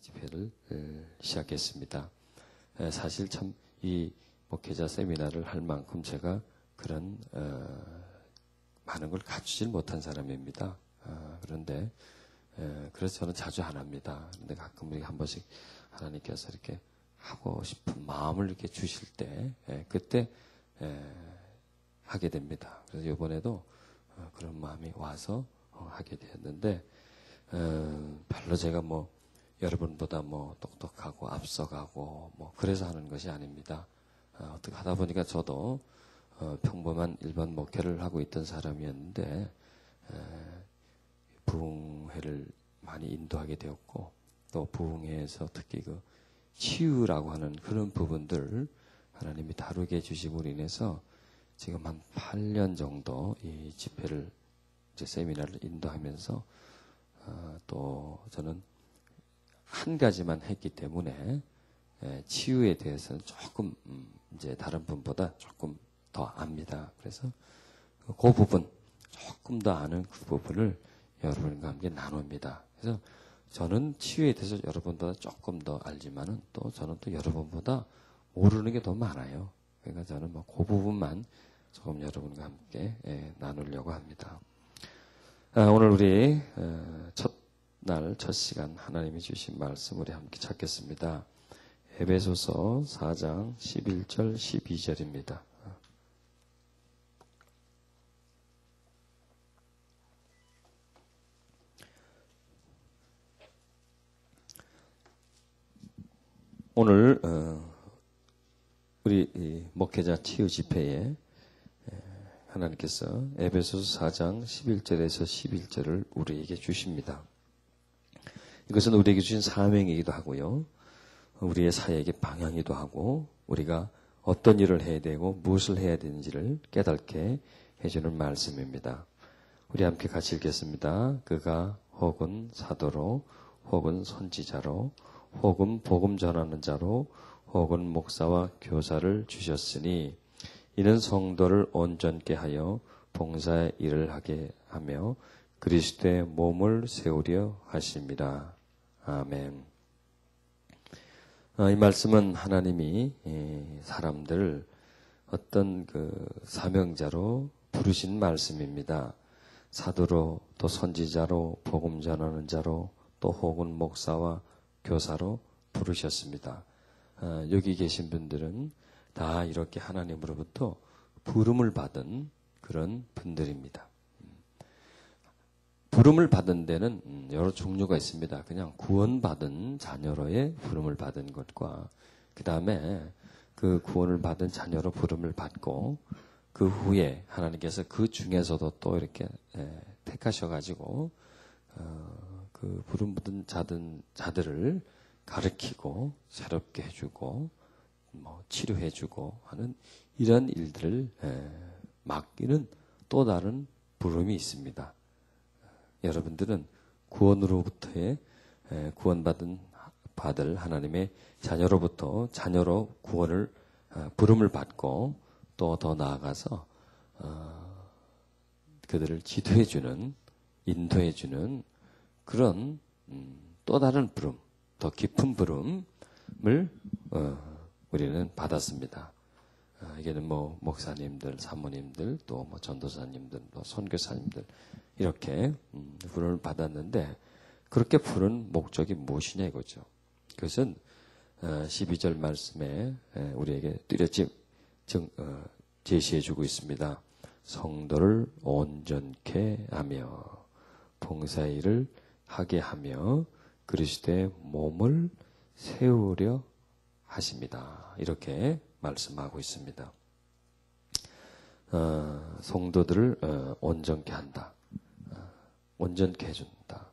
집회를 시작했습니다. 사실 참 이 목회자 세미나를 할 만큼 제가 그런 많은 걸 갖추질 못한 사람입니다. 그런데 그래서 저는 자주 안 합니다. 그런데 가끔 이렇게 한 번씩 하나님께서 이렇게 하고 싶은 마음을 이렇게 주실 때 그때 하게 됩니다. 그래서 이번에도 그런 마음이 와서 하게 되었는데 별로 제가 뭐 여러분보다 뭐 똑똑하고 앞서가고 뭐 그래서 하는 것이 아닙니다. 어떻게 하다 보니까 저도 평범한 일반 목회를 하고 있던 사람이었는데 부흥회를 많이 인도하게 되었고 또 부흥회에서 특히 그 치유라고 하는 그런 부분들 하나님이 다루게 해주심으로 인해서 지금 한 8년 정도 이 집회를 이제 세미나를 인도하면서 또 저는 한 가지만 했기 때문에 치유에 대해서는 조금 이제 다른 분보다 조금 더 압니다. 그래서 그 부분 조금 더 아는 그 부분을 여러분과 함께 나눕니다. 그래서 저는 치유에 대해서 여러분보다 조금 더 알지만은 또 저는 또 여러분보다 모르는 게 더 많아요. 그러니까 저는 뭐 그 부분만 조금 여러분과 함께 나누려고 합니다. 오늘 우리 첫 시간 하나님이 주신 말씀 우리 함께 찾겠습니다. 에베소서 4장 11절 12절입니다. 오늘 우리 목회자 치유 집회에 하나님께서 에베소서 4장 11절에서 11절을 우리에게 주십니다. 이것은 우리에게 주신 사명이기도 하고요. 우리의 사역의 방향이기도 하고 우리가 어떤 일을 해야 되고 무엇을 해야 되는지를 깨닫게 해주는 말씀입니다. 우리 함께 같이 읽겠습니다. 그가 혹은 사도로 혹은 선지자로 혹은 복음 전하는 자로 혹은 목사와 교사를 주셨으니 이는 성도를 온전케 하여 봉사의 일을 하게 하며 그리스도의 몸을 세우려 하십니다. 아멘. 이 말씀은 하나님이 사람들을 어떤 그 사명자로 부르신 말씀입니다. 사도로 또 선지자로 복음 전하는 자로 또 혹은 목사와 교사로 부르셨습니다. 여기 계신 분들은 다 이렇게 하나님으로부터 부름을 받은 그런 분들입니다. 부름을 받은 데는 여러 종류가 있습니다. 그냥 구원받은 자녀로의 부름을 받은 것과 그 다음에 그 구원을 받은 자녀로 부름을 받고 그 후에 하나님께서 그 중에서도 또 이렇게 택하셔가지고 그 부름 받은 자들을 가르치고 새롭게 해주고 뭐 치료해주고 하는 이런 일들을 맡기는 또 다른 부름이 있습니다. 여러분들은 구원으로부터의 받을 하나님의 자녀로부터 자녀로 구원을 부름을 받고 또 더 나아가서 그들을 지도해주는 인도해주는 그런 또 다른 부름, 더 깊은 부름을 우리는 받았습니다. 이게는 뭐 목사님들, 사모님들, 또 뭐 전도사님들, 또 선교사님들 이렇게 부름을 받았는데 그렇게 부른 목적이 무엇이냐 이거죠. 그것은 12절 말씀에 우리에게 뚜렷이 제시해주고 있습니다. 성도를 온전케 하며 봉사의 일을 하게 하며 그리스도의 몸을 세우려 하십니다. 이렇게 말씀하고 있습니다. 성도들을 온전케 한다. 온전케 해준다.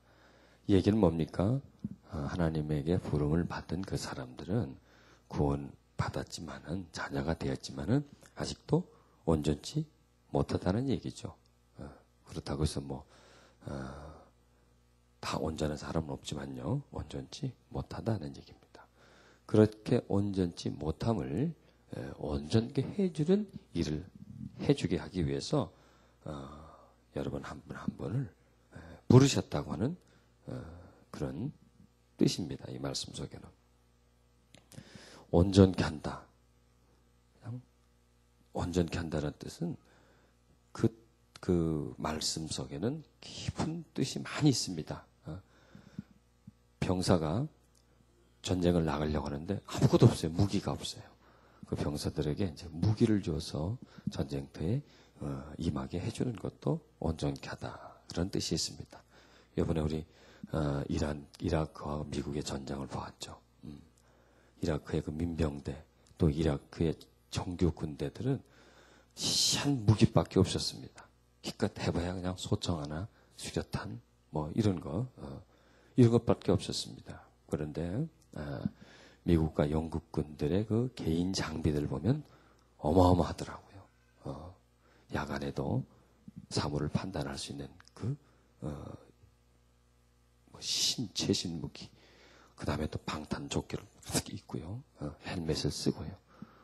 이 얘기는 뭡니까? 하나님에게 부름을 받은 그 사람들은 구원 받았지만은 자녀가 되었지만은 아직도 온전치 못하다는 얘기죠. 그렇다고 해서 뭐 다 온전한 사람은 없지만요. 온전치 못하다는 얘기입니다. 그렇게 온전치 못함을 온전케 해주는 일을 해주게 하기 위해서 여러분 한 분 한 분을 부르셨다고 하는 그런 뜻입니다. 이 말씀 속에는. 온전케 한다. 온전케 한다는 뜻은 그 말씀 속에는 깊은 뜻이 많이 있습니다. 병사가 전쟁을 나가려고 하는데 아무것도 없어요. 무기가 없어요. 그 병사들에게 이제 무기를 줘서 전쟁터에 임하게 해주는 것도 온전케 하다. 그런 뜻이 있습니다. 이번에 우리 이라크와 미국의 전쟁을 보았죠. 이라크의 그 민병대, 또 이라크의 정규 군대들은 시한 무기밖에 없었습니다. 기껏 해봐야 그냥 소총 하나, 수류탄, 뭐 이런 것밖에 없었습니다. 그런데 미국과 영국 군들의 그 개인 장비들 보면 어마어마하더라고요. 야간에도 사물을 판단할 수 있는 최신 무기. 그 다음에 또 방탄조끼를 입고요. 헬멧을 쓰고요.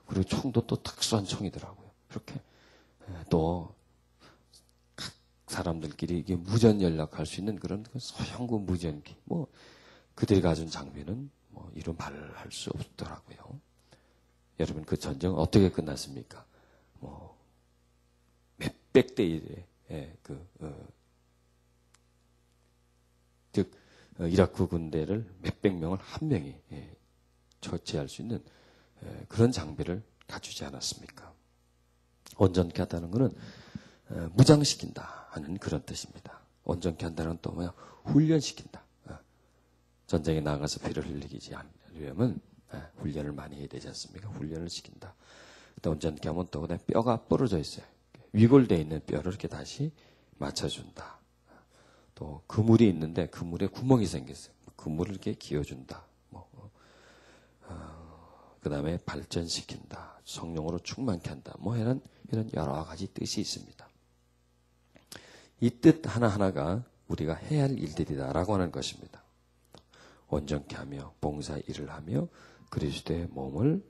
그리고 총도 또 특수한 총이더라고요. 그렇게 또 각 사람들끼리 이게 무전 연락할 수 있는 그런 소형구 무전기. 뭐 그들이 가진 장비는 뭐 이루 말을 할 수 없더라고요. 여러분 그 전쟁은 어떻게 끝났습니까? 뭐 몇백 대의 즉 이라크 군대를 몇백 명을 한 명이 처치할 수 있는 그런 장비를 갖추지 않았습니까? 온전케 하다는 것은 무장시킨다 하는 그런 뜻입니다. 온전케 한다는 건 또 뭐야? 훈련시킨다. 전쟁에 나가서 피를 흘리지 않으려면 훈련을 많이 해야 되지 않습니까? 훈련을 시킨다. 또 온전케 하면 또 그다음에 뼈가 부러져 있어요. 위골되어 있는 뼈를 이렇게 다시 맞춰준다. 또 그물이 있는데 그물에 구멍이 생겼어요. 그물을 이렇게 기어준다. 그 다음에 발전시킨다. 성령으로 충만케 한다. 이런 여러 가지 뜻이 있습니다. 이 뜻 하나하나가 우리가 해야 할 일들이다라고 하는 것입니다. 온전케 하며 봉사 일을 하며 그리스도의 몸을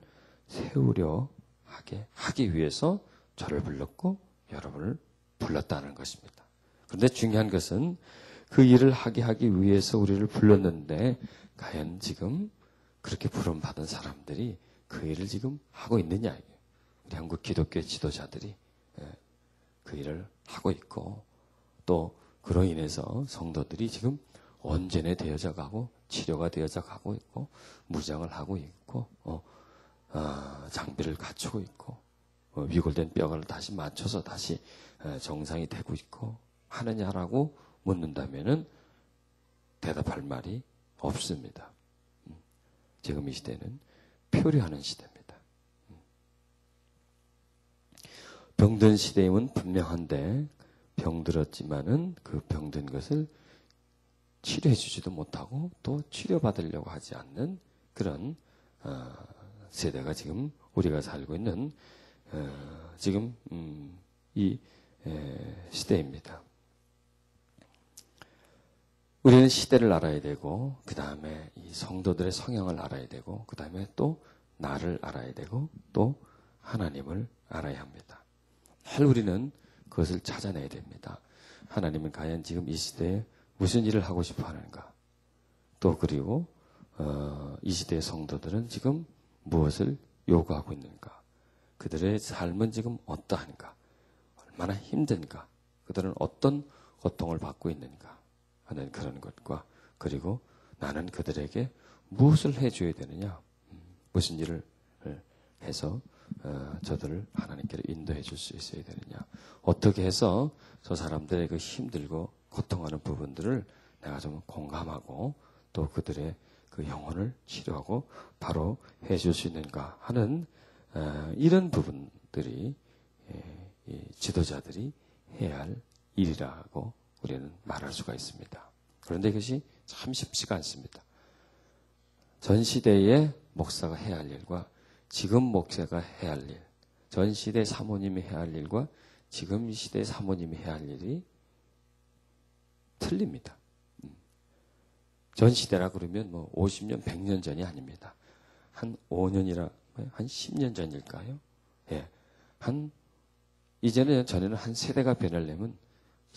세우려 하기 위해서 저를 불렀고 여러분을 불렀다는 것입니다. 그런데 중요한 것은 그 일을 하기 위해서 우리를 불렀는데 과연 지금 그렇게 부름받은 사람들이 그 일을 지금 하고 있느냐. 우리 한국 기독교 지도자들이 그 일을 하고 있고 또 그로 인해서 성도들이 지금 온전해되어져 가고 치료가 되어져 가고 있고 무장을 하고 있고 장비를 갖추고 있고 위골된 뼈를 다시 맞춰서 다시 정상이 되고 있고 하느냐라고 묻는다면은 대답할 말이 없습니다. 지금 이 시대는 표류하는 시대입니다. 병든 시대임은 분명한데 병들었지만은 그 병든 것을 치료해 주지도 못하고 또 치료받으려고 하지 않는 그런 세대가 지금 우리가 살고 있는 지금 이 시대입니다. 우리는 시대를 알아야 되고 그 다음에 이 성도들의 성향을 알아야 되고 그 다음에 또 나를 알아야 되고 또 하나님을 알아야 합니다. 늘 우리는 그것을 찾아내야 됩니다. 하나님은 과연 지금 이 시대에 무슨 일을 하고 싶어 하는가? 또 그리고 이 시대의 성도들은 지금 무엇을 요구하고 있는가? 그들의 삶은 지금 어떠한가? 얼마나 힘든가? 그들은 어떤 고통을 받고 있는가? 하는 그런 것과 그리고 나는 그들에게 무엇을 해줘야 되느냐? 무슨 일을 해서 저들을 하나님께로 인도해 줄 수 있어야 되느냐? 어떻게 해서 저 사람들의 그 힘들고 고통하는 부분들을 내가 좀 공감하고 또 그들의 그 영혼을 치료하고 바로 해줄 수 있는가 하는 이런 부분들이 이 지도자들이 해야 할 일이라고 우리는 말할 수가 있습니다. 그런데 이것이 참 쉽지가 않습니다. 전 시대의 목사가 해야 할 일과 지금 목사가 해야 할 일, 전 시대 사모님이 해야 할 일과 지금 시대 사모님이 해야 할 일이 틀립니다. 전 시대라 그러면 50년, 100년 전이 아닙니다. 한 5년이라, 한 10년 전일까요? 예. 전에는 한 세대가 변하려면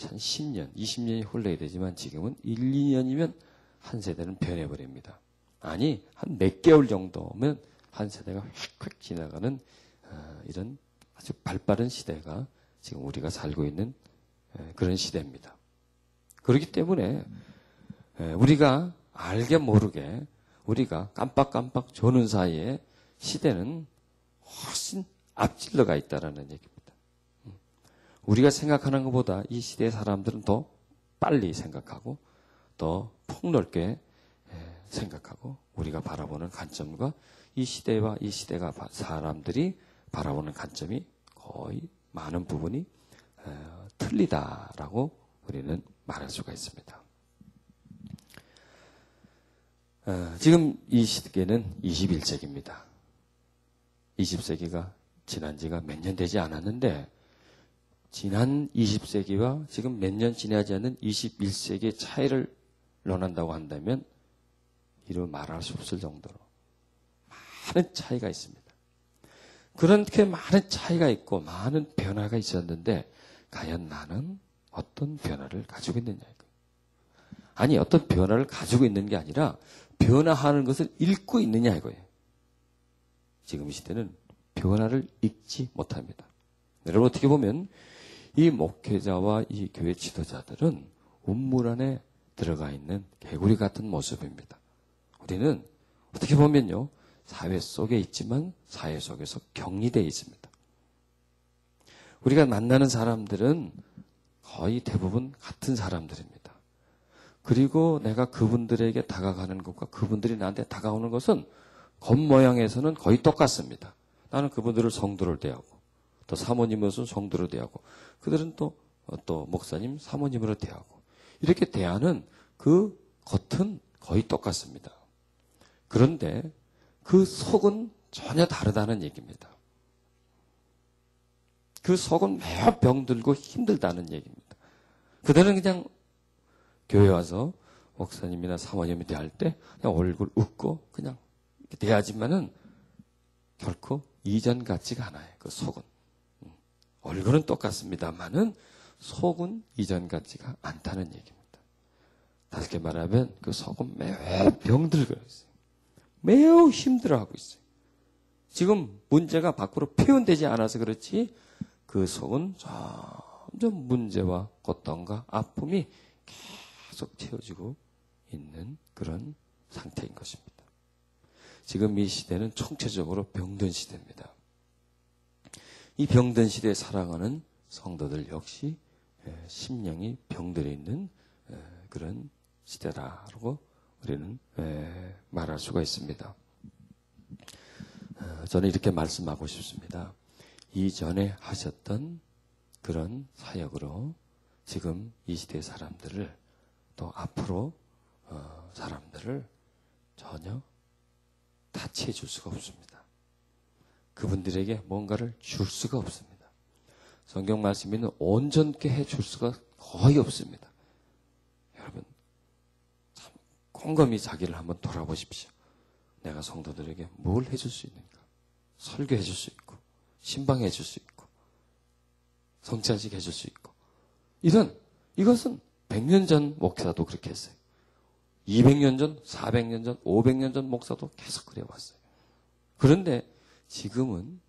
한 10년, 20년이 흘러야 되지만 지금은 1, 2년이면 한 세대는 변해버립니다. 아니, 한 몇 개월 정도면 한 세대가 휙휙 지나가는 이런 아주 발빠른 시대가 지금 우리가 살고 있는 그런 시대입니다. 그렇기 때문에 우리가 알게 모르게 우리가 깜빡깜빡 조는 사이에 시대는 훨씬 앞질러가 있다라는 얘기입니다. 우리가 생각하는 것보다 이 시대의 사람들은 더 빨리 생각하고 더 폭넓게 생각하고 우리가 바라보는 관점과 이 시대와 이 시대가 사람들이 바라보는 관점이 거의 많은 부분이 틀리다라고 우리는 말할 수가 있습니다. 지금 이 시대는 21세기입니다. 20세기가 지난 지가 몇 년 되지 않았는데 지난 20세기와 지금 몇 년 지나지 않은 21세기의 차이를 논한다고 한다면 이루 말할 수 없을 정도로 많은 차이가 있습니다. 그렇게 많은 차이가 있고 많은 변화가 있었는데 과연 나는 어떤 변화를 가지고 있느냐 이거예요. 아니 어떤 변화를 가지고 있는 게 아니라 변화하는 것을 읽고 있느냐 이거예요. 지금 이 시대는 변화를 읽지 못합니다. 여러분 어떻게 보면 이 목회자와 이 교회 지도자들은 운물 안에 들어가 있는 개구리 같은 모습입니다. 우리는 어떻게 보면요. 사회 속에 있지만 사회 속에서 격리되어 있습니다. 우리가 만나는 사람들은 거의 대부분 같은 사람들입니다. 그리고 내가 그분들에게 다가가는 것과 그분들이 나한테 다가오는 것은 겉모양에서는 거의 똑같습니다. 나는 그분들을 성도를 대하고 또 사모님으로서 성도를 대하고 그들은 또 목사님, 사모님으로 대하고 이렇게 대하는 그 겉은 거의 똑같습니다. 그런데 그 속은 전혀 다르다는 얘기입니다. 그 속은 매우 병들고 힘들다는 얘기입니다. 그들은 그냥 교회 와서 목사님이나 사모님이 대할 때 그냥 얼굴 웃고 그냥 대하지만은 결코 이전 같지가 않아요. 그 속은. 얼굴은 똑같습니다만은 속은 이전 같지가 않다는 얘기입니다. 다시 말하면 그 속은 매우 병들고 있어요. 매우 힘들어하고 있어요. 지금 문제가 밖으로 표현되지 않아서 그렇지 그 속은 점점 문제와 고통과 아픔이 계속 채워지고 있는 그런 상태인 것입니다. 지금 이 시대는 총체적으로 병든 시대입니다. 이 병든 시대에 살아가는 성도들 역시 심령이 병들어 있는 그런 시대라고 우리는 말할 수가 있습니다. 저는 이렇게 말씀하고 싶습니다. 이전에 하셨던 그런 사역으로 지금 이 시대의 사람들을 또 앞으로 사람들을 전혀 타치해 줄 수가 없습니다. 그분들에게 뭔가를 줄 수가 없습니다. 성경 말씀에는 온전케 해줄 수가 거의 없습니다. 여러분 참 곰곰이 자기를 한번 돌아보십시오. 내가 성도들에게 뭘 해줄 수 있는가? 설교해 줄 수 있고 신방해 줄 수 있고 성찬식 해줄 수 있고 이것은 100년 전 목사도 그렇게 했어요. 200년 전, 400년 전, 500년 전 목사도 계속 그래왔어요. 그런데 지금은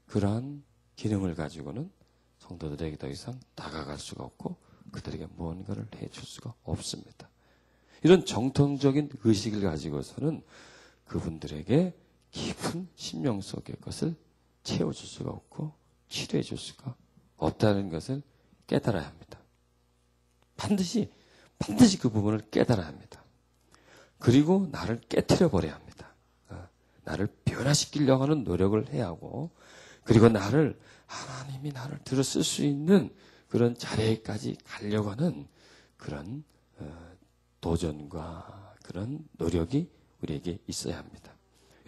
그러한 기능을 가지고는 성도들에게 더 이상 다가갈 수가 없고 그들에게 무언가를 해줄 수가 없습니다. 이런 정통적인 의식을 가지고서는 그분들에게 깊은 심령 속의 것을 채워줄 수가 없고 치료해 줄 수가 없다는 것을 깨달아야 합니다. 반드시 그 부분을 깨달아야 합니다. 그리고 나를 깨트려 버려야 합니다. 나를 변화시키려고 하는 노력을 해야 하고 그리고 하나님이 나를 들어 쓸 수 있는 그런 자리에까지 가려고 하는 그런 도전과 그런 노력이 우리에게 있어야 합니다.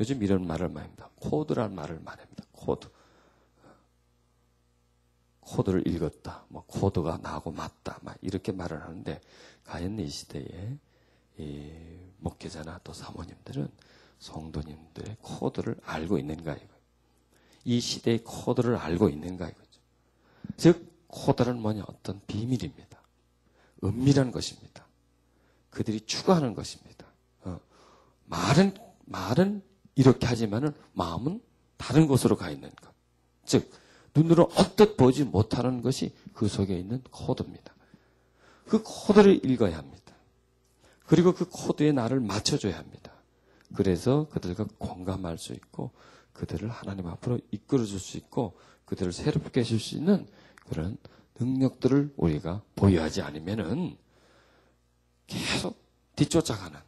요즘 이런 말을 많이 합니다. 코드라는 말을 많이 합니다. 코드를 읽었다. 코드가 나하고 맞다. 이렇게 말을 하는데 과연 이 시대에 이 목회자나 또 사모님들은 성도님들의 코드를 알고 있는가 이거예요. 이 시대의 코드를 알고 있는가 이거죠. 즉 코드는 뭐냐? 어떤 비밀입니다. 은밀한 것입니다. 그들이 추구하는 것입니다. 말은 이렇게 하지만은 마음은 다른 곳으로 가 있는 것. 즉, 눈으로 언뜻 보지 못하는 것이 그 속에 있는 코드입니다. 그 코드를 읽어야 합니다. 그리고 그 코드에 나를 맞춰줘야 합니다. 그래서 그들과 공감할 수 있고 그들을 하나님 앞으로 이끌어줄 수 있고 그들을 새롭게 해줄 수 있는 그런 능력들을 우리가 보유하지 않으면은 계속 뒤쫓아가는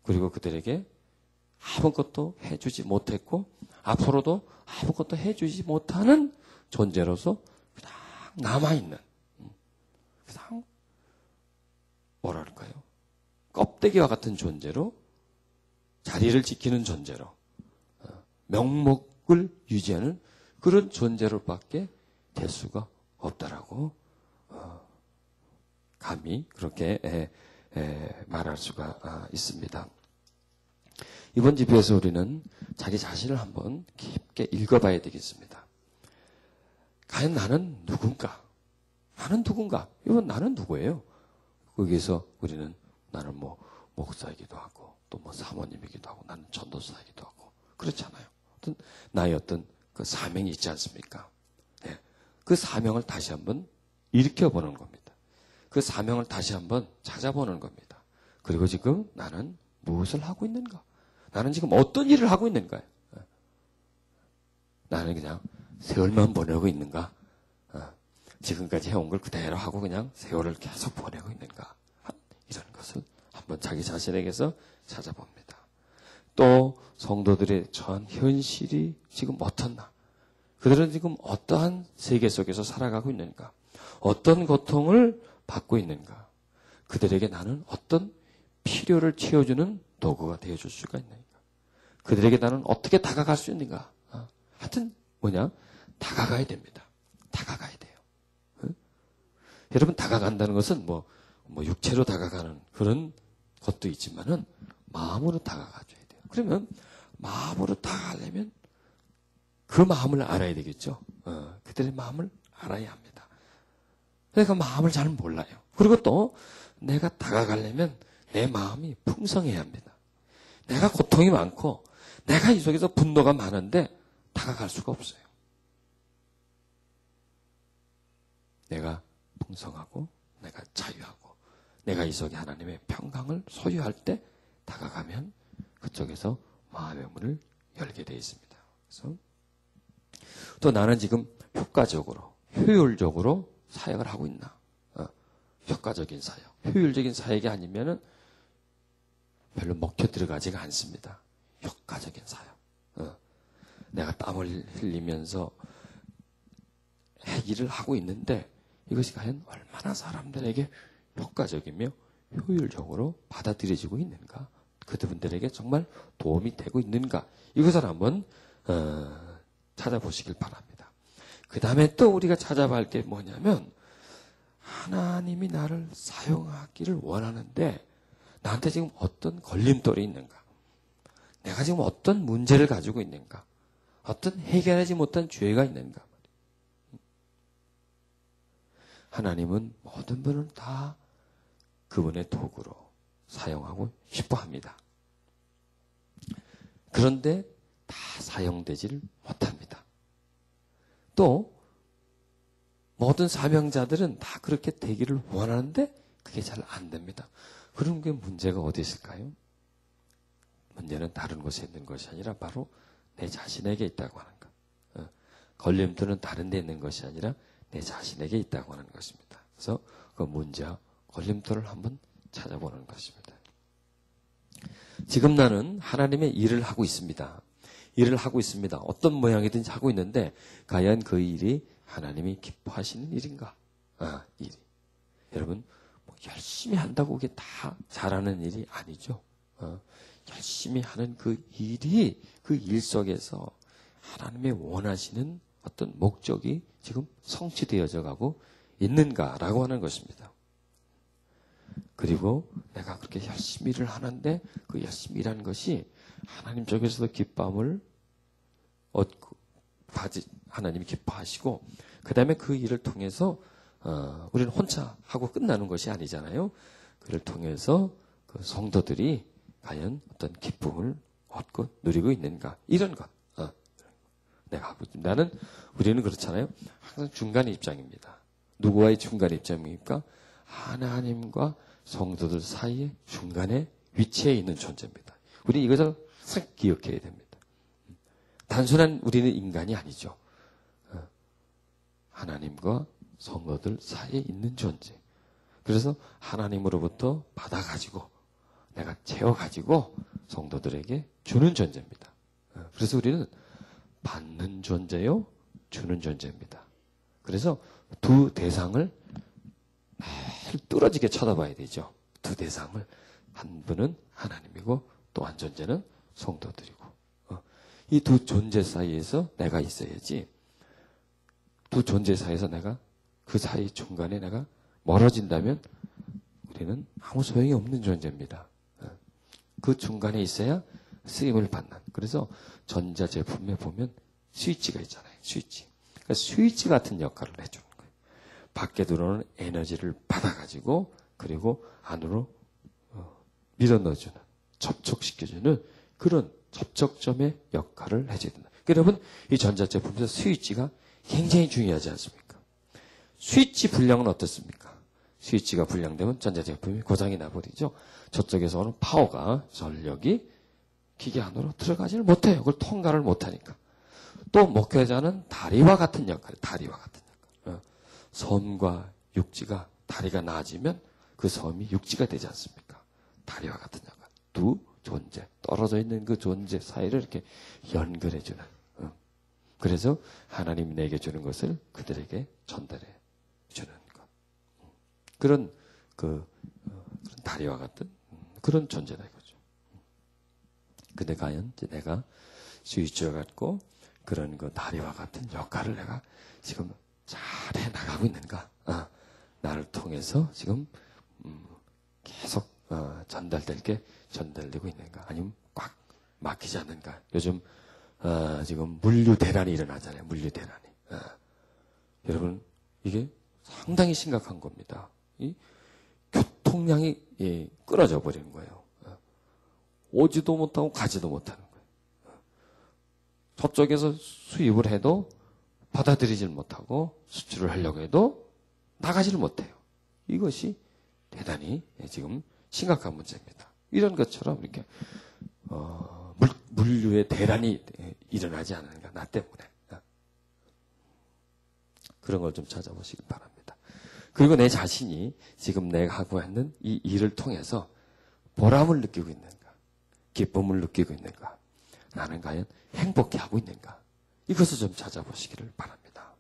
그리고 그들에게 아무것도 해주지 못했고 앞으로도 아무것도 해주지 못하는 존재로서 그냥 남아있는 그냥 뭐랄까요? 껍데기와 같은 존재로 자리를 지키는 존재로 명목을 유지하는 그런 존재로밖에 될 수가 없다라고 감히 그렇게 말할 수가 있습니다. 이번 집회에서 우리는 자기 자신을 한번 깊게 읽어봐야 되겠습니다. 과연 나는 누군가? 나는 누군가? 이건 나는 누구예요? 거기에서 우리는 나는 뭐 목사이기도 하고 또 뭐 사모님이기도 하고 나는 전도사이기도 하고 그렇잖아요. 어떤 나의 어떤 그 사명이 있지 않습니까? 네. 그 사명을 다시 한번 일으켜보는 겁니다. 그 사명을 다시 한번 찾아보는 겁니다. 그리고 지금 나는 무엇을 하고 있는가? 나는 지금 어떤 일을 하고 있는가요? 나는 그냥 세월만 보내고 있는가? 지금까지 해온 걸 그대로 하고 그냥 세월을 계속 보내고 있는가? 이런 것을 한번 자기 자신에게서 찾아봅니다. 또 성도들의 전 현실이 지금 어떻나? 그들은 지금 어떠한 세계 속에서 살아가고 있는가? 어떤 고통을 받고 있는가? 그들에게 나는 어떤 필요를 채워주는 도구가 되어줄 수가 있는가? 그들에게 나는 어떻게 다가갈 수 있는가? 하여튼 다가가야 됩니다. 다가가야 돼요. 여러분 다가간다는 것은 뭐 육체로 다가가는 그런 것도 있지만은 마음으로 다가가줘야 돼요. 그러면 마음으로 다가가려면 그 마음을 알아야 되겠죠. 그들의 마음을 알아야 합니다. 그러니까 마음을 잘 몰라요. 그리고 또 내가 다가가려면 내 마음이 풍성해야 합니다. 내가 고통이 많고 내가 이 속에서 분노가 많은데 다가갈 수가 없어요. 내가 풍성하고 내가 자유하고 내가 이 속에 하나님의 평강을 소유할 때 다가가면 그쪽에서 마음의 문을 열게 되어 있습니다. 그래서 또 나는 지금 효과적으로 효율적으로 사역을 하고 있나? 효과적인 사역, 효율적인 사역이 아니면은 별로 먹혀 들어가지가 않습니다. 효과적인 사역. 내가 땀을 흘리면서 일을 하고 있는데 이것이 과연 얼마나 사람들에게 효과적이며 효율적으로 받아들여지고 있는가? 그분들에게 정말 도움이 되고 있는가? 이것을 한번 찾아보시길 바랍니다. 그 다음에 또 우리가 찾아봐야 할 게 뭐냐면 하나님이 나를 사용하기를 원하는데 나한테 지금 어떤 걸림돌이 있는가? 내가 지금 어떤 문제를 가지고 있는가? 어떤 해결하지 못한 죄가 있는가? 하나님은 모든 분을 다 그분의 도구로 사용하고 싶어 합니다. 그런데 다 사용되지를 못합니다. 또 모든 사명자들은 다 그렇게 되기를 원하는데 그게 잘 안 됩니다. 그런 게 문제가 어디 있을까요? 문제는 다른 곳에 있는 것이 아니라 바로 내 자신에게 있다고 하는 것. 걸림돌은 다른 데 있는 것이 아니라 내 자신에게 있다고 하는 것입니다. 그래서 그 문제와 걸림돌을 한번 찾아보는 것입니다. 지금 나는 하나님의 일을 하고 있습니다. 일을 하고 있습니다. 어떤 모양이든지 하고 있는데 과연 그 일이 하나님이 기뻐하시는 일인가? 일이. 여러분 열심히 한다고 그게 다 잘하는 일이 아니죠. 열심히 하는 그 일이 그 일 속에서 하나님의 원하시는 어떤 목적이 지금 성취되어져 가고 있는가라고 하는 것입니다. 그리고 내가 그렇게 열심히 일을 하는데 그 열심히 일하는 것이 하나님 쪽에서도 기쁨을 얻고 하나님이 기뻐하시고 그 다음에 그 일을 통해서 우리는 혼자 하고 끝나는 것이 아니잖아요. 그를 통해서 그 성도들이 과연 어떤 기쁨을 얻고 누리고 있는가? 이런 것. 내가 하고 있습니다. 우리는 그렇잖아요. 항상 중간 입장입니다. 누구와의 중간 입장입니까? 하나님과 성도들 사이의 중간에 위치해 있는 존재입니다. 우리 이것을 항상 기억해야 됩니다. 단순한 우리는 인간이 아니죠. 하나님과 성도들 사이에 있는 존재. 그래서 하나님으로부터 받아가지고 내가 채워가지고 성도들에게 주는 존재입니다. 그래서 우리는 받는 존재요, 주는 존재입니다. 그래서 두 대상을 매일 뚫어지게 쳐다봐야 되죠. 두 대상을. 한 분은 하나님이고 또 한 존재는 성도들이고. 이 두 존재 사이에서 내가 있어야지. 두 존재 사이에서 내가 그 사이 중간에 내가 멀어진다면 우리는 아무 소용이 없는 존재입니다. 그 중간에 있어야 쓰임을 받는. 그래서 전자제품에 보면 스위치가 있잖아요. 스위치. 그러니까 스위치 같은 역할을 해주는 거예요. 밖에 들어오는 에너지를 받아가지고 그리고 안으로 밀어넣어주는, 접촉시켜주는 그런 접촉점의 역할을 해줘야 된다. 여러분, 이 전자제품에서 스위치가 굉장히 중요하지 않습니까? 스위치 불량은 어떻습니까? 스위치가 불량되면 전자제품이 고장이 나버리죠. 저쪽에서 오는 파워가, 전력이 기계 안으로 들어가지를 못해요. 그걸 통과를 못하니까. 또 목회자는 다리와 같은 역할이에요. 다리와 같은 역할. 섬과 육지가, 다리가 나아지면 그 섬이 육지가 되지 않습니까? 다리와 같은 역할. 두 존재, 떨어져 있는 그 존재 사이를 이렇게 연결해주는. 그래서 하나님이 내게 주는 것을 그들에게 전달해 주는 것. 그런 다리와 같은 그런 존재다 이거죠. 근데 과연 이제 내가 스위치와 같고 그런 그 다리와 같은 역할을 내가 지금 잘 해 나가고 있는가? 나를 통해서 지금 계속 전달되고 있는가? 아니면 꽉 막히지 않는가? 요즘 지금 물류 대란이 일어나잖아요. 물류 대란이. 여러분 이게 상당히 심각한 겁니다. 이 교통량이 끊어져 버리는 거예요. 오지도 못하고 가지도 못하는 거예요. 저쪽에서 수입을 해도 받아들이질 못하고 수출을 하려고 해도 나가지를 못해요. 이것이 대단히 지금 심각한 문제입니다. 이런 것처럼 이렇게 물류의 대란이 일어나지 않는가, 나 때문에. 그런 걸 좀 찾아보시기 바랍니다. 그리고 내 자신이 지금 내가 하고 있는 이 일을 통해서 보람을 느끼고 있는가, 기쁨을 느끼고 있는가, 나는 과연 행복해 하고 있는가, 이것을 좀 찾아보시기를 바랍니다.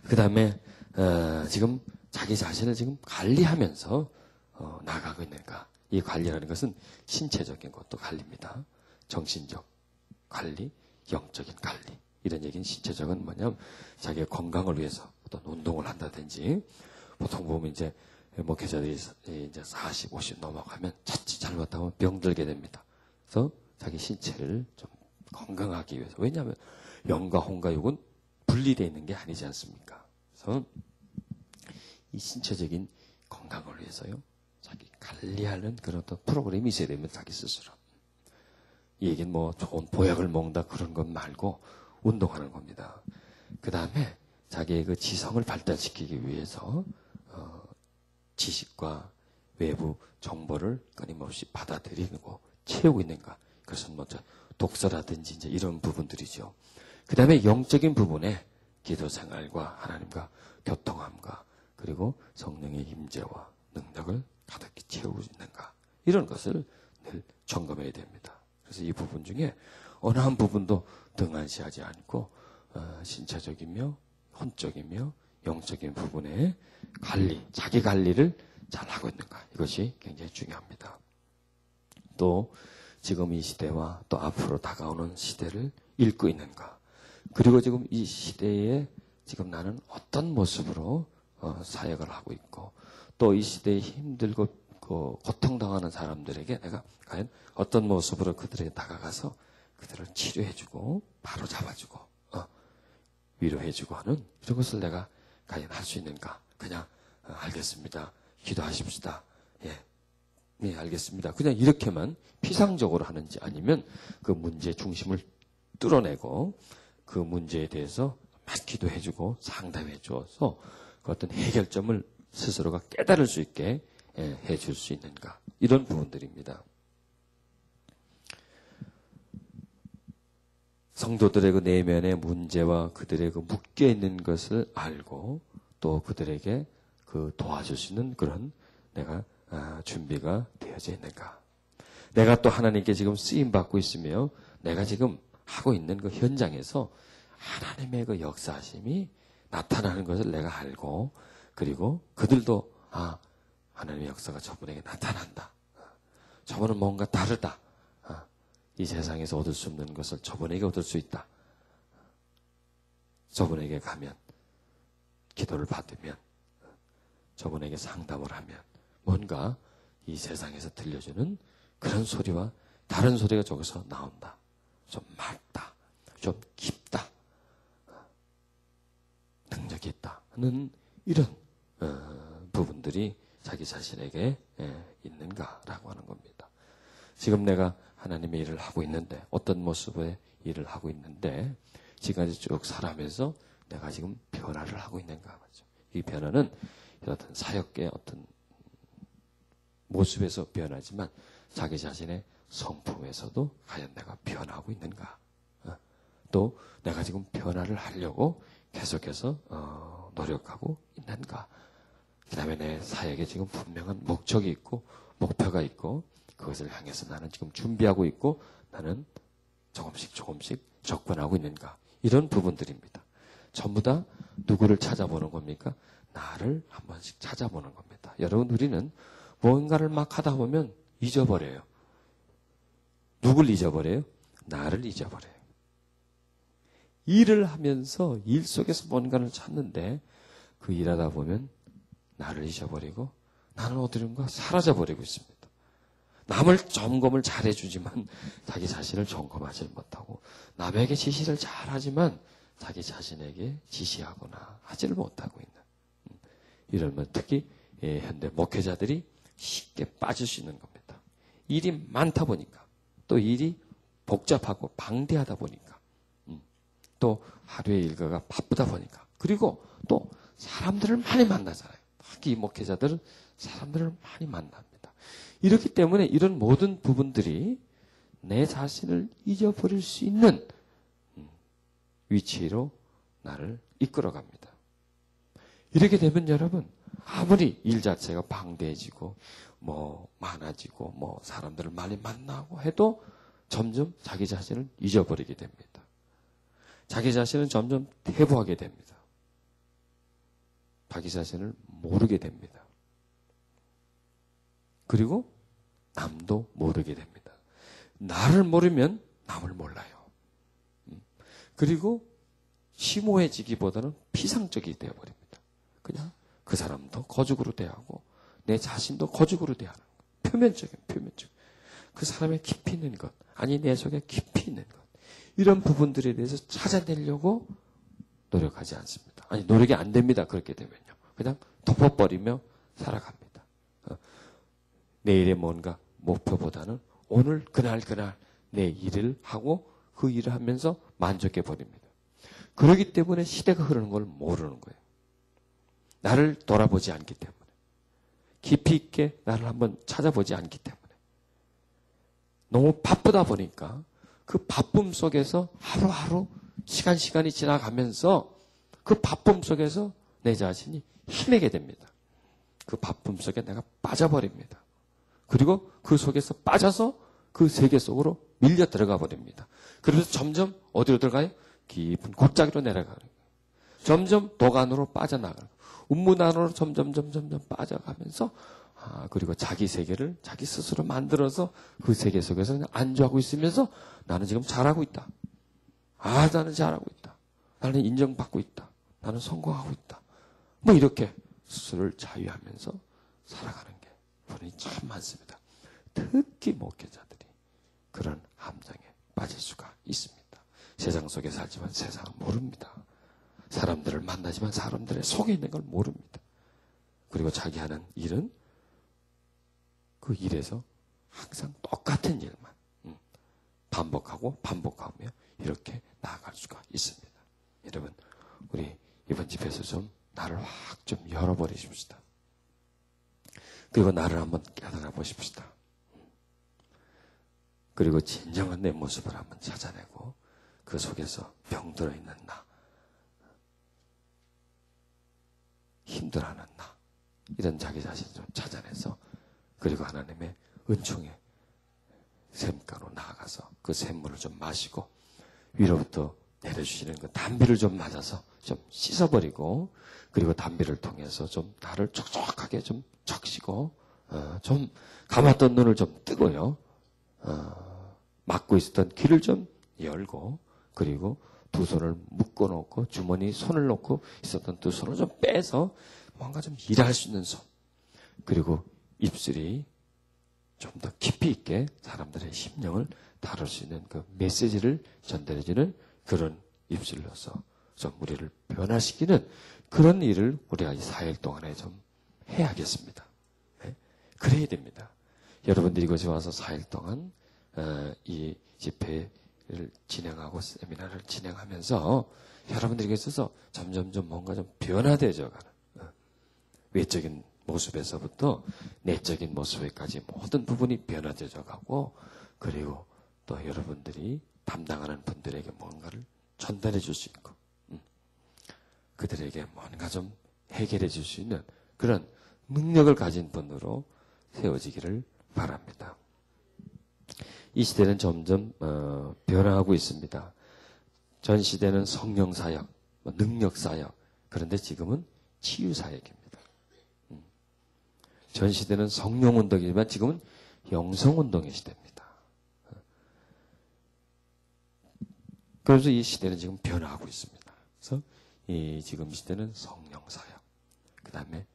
그 다음에 지금 자기 자신을 지금 관리하면서 나가고 있는가. 이 관리라는 것은 신체적인 것도 관리입니다. 정신적 관리, 영적인 관리. 이런 얘기는 신체적은 뭐냐면 자기의 건강을 위해서 어떤 운동을 한다든지, 보통 보면 이제 목회자들이 이제 40, 50 넘어가면 자칫 잘못하면 병들게 됩니다. 그래서 자기 신체를 좀 건강하기 위해서. 왜냐하면 영과 혼과 육은 분리되어 있는 게 아니지 않습니까? 그래서 이 신체적인 건강을 위해서요, 자기 관리하는 그런 어떤 프로그램이 있어야 됩니다. 자기 스스로. 이 얘기는 뭐 좋은 보약을 먹는다 그런 것 말고 운동하는 겁니다. 그 다음에 자기의 그 지성을 발달시키기 위해서 지식과 외부 정보를 끊임없이 받아들이고 채우고 있는가. 그것은 먼저 독서라든지 이제 이런 부분들이죠. 그 다음에 영적인 부분에 기도 생활과 하나님과 교통함과 그리고 성령의 임재와 능력을 가득히 채우고 있는가. 이런 것을 늘 점검해야 됩니다. 그래서 이 부분 중에 어느 한 부분도 등한시하지 않고 신체적이며 혼적이며 영적인 부분의 관리, 자기 관리를 잘 하고 있는가. 이것이 굉장히 중요합니다. 또 지금 이 시대와 또 앞으로 다가오는 시대를 읽고 있는가. 그리고 지금 이 시대에 지금 나는 어떤 모습으로 사역을 하고 있고 또 이 시대에 힘들고 고통당하는 사람들에게 내가 과연 어떤 모습으로 그들에게 다가가서 그들을 치료해주고 바로 잡아주고 위로해주고 하는 이런 것을 내가 과연 할 수 있는가. 그냥 알겠습니다. 기도하십시다. 예, 네, 알겠습니다. 그냥 이렇게만 피상적으로 하는지 아니면 그 문제 중심을 뚫어내고 그 문제에 대해서 맞기도 해주고 상담해 주어서 그 어떤 해결점을 스스로가 깨달을 수 있게 해줄 수 있는가. 이런 부분들입니다. 성도들의 그 내면의 문제와 그들의 그 묶여있는 것을 알고 또 그들에게 그 도와줄 수 있는 그런 내가 준비가 되어져 있는가. 내가 또 하나님께 지금 쓰임받고 있으며 내가 지금 하고 있는 그 현장에서 하나님의 그 역사하심이 나타나는 것을 내가 알고 그리고 그들도 하나님의 역사가 저분에게 나타난다. 저분은 뭔가 다르다. 이 세상에서 얻을 수 없는 것을 저분에게 얻을 수 있다. 저분에게 가면 기도를 받으면 저분에게 상담을 하면 뭔가 이 세상에서 들려주는 그런 소리와 다른 소리가 저기서 나온다. 좀 맑다. 좀 깊다. 능력이 있다 하는 이런 부분들이 자기 자신에게 있는가라고 하는 겁니다. 지금 내가 하나님의 일을 하고 있는데 어떤 모습의 일을 하고 있는데 지금까지 쭉 살아가면서 내가 지금 변화를 하고 있는가 말이죠. 이 변화는 어떤 사역의 어떤 모습에서 변하지만 자기 자신의 성품에서도 과연 내가 변하고 있는가. 또 내가 지금 변화를 하려고 계속해서 노력하고 있는가. 그 다음에 내 사역에 지금 분명한 목적이 있고 목표가 있고 그것을 향해서 나는 지금 준비하고 있고 나는 조금씩 접근하고 있는가. 이런 부분들입니다. 전부 다 누구를 찾아보는 겁니까? 나를 한 번씩 찾아보는 겁니다. 여러분 우리는 뭔가를 막 하다 보면 잊어버려요. 누굴 잊어버려요? 나를 잊어버려요. 일을 하면서 일 속에서 뭔가를 찾는데 그 일하다 보면 나를 잊어버리고 나는 어디론가 사라져버리고 있습니다. 남을 점검을 잘해주지만 자기 자신을 점검하지 못하고 남에게 지시를 잘하지만 자기 자신에게 지시하거나 하지를 못하고 있는 이러면 특히 현대 목회자들이 쉽게 빠질 수 있는 겁니다. 일이 많다 보니까 또 일이 복잡하고 방대하다 보니까 또 하루의 일과가 바쁘다 보니까 그리고 또 사람들을 많이 만나잖아요. 특히 목회자들은 사람들을 많이 만납니다. 이렇기 때문에 이런 모든 부분들이 내 자신을 잊어버릴 수 있는 위치로 나를 이끌어갑니다. 이렇게 되면 여러분 아무리 일 자체가 방대해지고 많아지고 사람들을 많이 만나고 해도 점점 자기 자신을 잊어버리게 됩니다. 자기 자신은 점점 퇴보하게 됩니다. 자기 자신을 모르게 됩니다. 그리고 남도 모르게 됩니다. 나를 모르면 남을 몰라요. 그리고 심오해지기보다는 피상적이 되어버립니다. 그냥 그 사람도 거죽으로 대하고 내 자신도 거죽으로 대하는 것. 표면적. 그 사람의 깊이 있는 것, 아니 내 속에 깊이 있는 것. 이런 부분들에 대해서 찾아내려고 노력하지 않습니다. 아니 노력이 안 됩니다. 그렇게 되면요. 그냥 덮어버리며 살아갑니다. 내일의 뭔가 목표보다는 오늘 그날 내 일을 하고 그 일을 하면서 만족해 버립니다. 그렇기 때문에 시대가 흐르는 걸 모르는 거예요. 나를 돌아보지 않기 때문에. 깊이 있게 나를 한번 찾아보지 않기 때문에. 너무 바쁘다 보니까 그 바쁨 속에서 하루하루 시간이 지나가면서 그 바쁨 속에서 내 자신이 힘내게 됩니다. 그 바쁨 속에 내가 빠져버립니다. 그리고 그 속에서 빠져서 그 세계 속으로 밀려 들어가 버립니다. 그래서 점점 어디로 들어가요? 깊은 골짜기로 내려가는 거예요. 점점 도간으로 빠져나가는 거예요. 운문안으로 점점 빠져가면서 그리고 자기 세계를 자기 스스로 만들어서 그 세계 속에서 그냥 안주하고 있으면서 나는 지금 잘하고 있다. 나는 잘하고 있다. 나는 인정받고 있다. 나는 성공하고 있다. 이렇게 스스로를 자유하면서 살아가는 게 분이 참 많습니다. 특히 목회자들이 그런 함정에 빠질 수가 있습니다. 세상 속에 살지만 세상을 모릅니다. 사람들을 만나지만 사람들의 속에 있는 걸 모릅니다. 그리고 자기 하는 일은 그 일에서 항상 똑같은 일만 반복하고 반복하며 이렇게 나아갈 수가 있습니다. 여러분, 우리 이번 집에서 좀 나를 확 좀 열어버리십시다. 그리고 나를 한번 깨달아 보십시다. 그리고 진정한 내 모습을 한번 찾아내고 그 속에서 병들어 있는 나, 힘들어하는 나, 이런 자기 자신을 좀 찾아내서 그리고 하나님의 은총의 샘가로 나아가서 그 샘물을 좀 마시고 위로부터 내려주시는 그 단비를 좀 맞아서 좀 씻어버리고 그리고 단비를 통해서 좀 나를 촉촉하게 좀 적시고 좀 감았던 눈을 좀 뜨고요. 막고 있었던 귀를 좀 열고 그리고 두 손을 묶어놓고 주머니 손을 놓고 있었던 두 손을 좀 빼서 뭔가 좀 일할 수 있는 손 그리고 입술이 좀 더 깊이 있게 사람들의 심령을 다룰 수 있는 그 메시지를 전달해주는 그런 입술로서 좀 우리를 변화시키는 그런 일을 우리가 이 4일 동안에 좀 해야겠습니다. 네? 그래야 됩니다. 여러분들이 이곳에 와서 4일 동안 이 집회를 진행하고 세미나를 진행하면서 여러분들에게 있어서 점점점 뭔가 좀 변화되어져 가는 외적인 모습에서부터 내적인 모습에까지 모든 부분이 변화되어져 가고 그리고 또 여러분들이 담당하는 분들에게 뭔가를 전달해 줄 수 있고 그들에게 뭔가 좀 해결해 줄 수 있는 그런 능력을 가진 분으로 세워지기를 바랍니다. 이 시대는 점점 변화하고 있습니다. 전 시대는 성령 사역, 능력 사역, 그런데 지금은 치유 사역입니다. 전 시대는 성령 운동이지만 지금은 영성 운동의 시대입니다. 그래서 이 시대는 지금 변화하고 있습니다. 그래서 이 지금 시대는 성령 사역, 그 다음에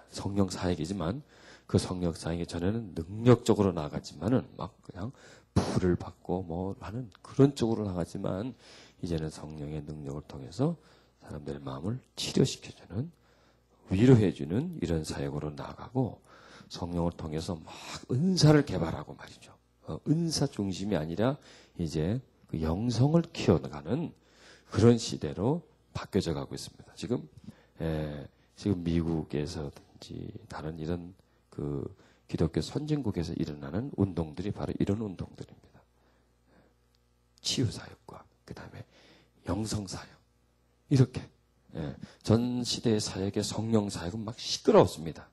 성령 사역이지만 그 성령 사역이 전에는 능력적으로 나갔지만은 막 그냥 불을 받고 뭐 하는 그런 쪽으로 나갔지만 이제는 성령의 능력을 통해서 사람들의 마음을 치료시켜주는 위로해주는 이런 사역으로 나아가고 성령을 통해서 막 은사를 개발하고 말이죠. 은사 중심이 아니라 이제 그 영성을 키워가는 그런 시대로 바뀌어져 가고 있습니다. 지금 미국에서든지 다른 이런 그 기독교 선진국에서 일어나는 운동들이 바로 이런 운동들입니다. 치유 사역과 그 다음에 영성 사역 이렇게 전 시대의 사역의 성령 사역은 막 시끄러웠습니다.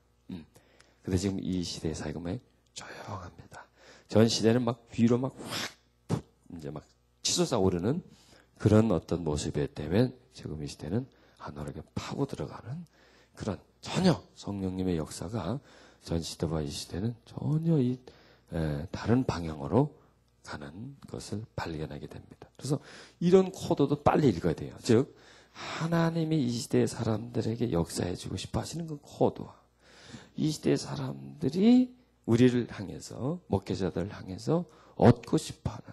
근데 지금 이 시대의 사역은 조용합니다. 전 시대는 막 위로 막 확 이제 막 치솟아 오르는 그런 어떤 모습에 때문에 지금 이 시대는 안으로 파고 들어가는 그런 전혀 성령님의 역사가 전 시대와 이 시대는 전혀 다른 방향으로 가는 것을 발견하게 됩니다. 그래서 이런 코드도 빨리 읽어야 돼요. 즉 하나님이 이 시대의 사람들에게 역사해주고 싶어 하시는 그 코드와 이 시대의 사람들이 우리를 향해서 목회자들을 향해서 얻고 싶어하는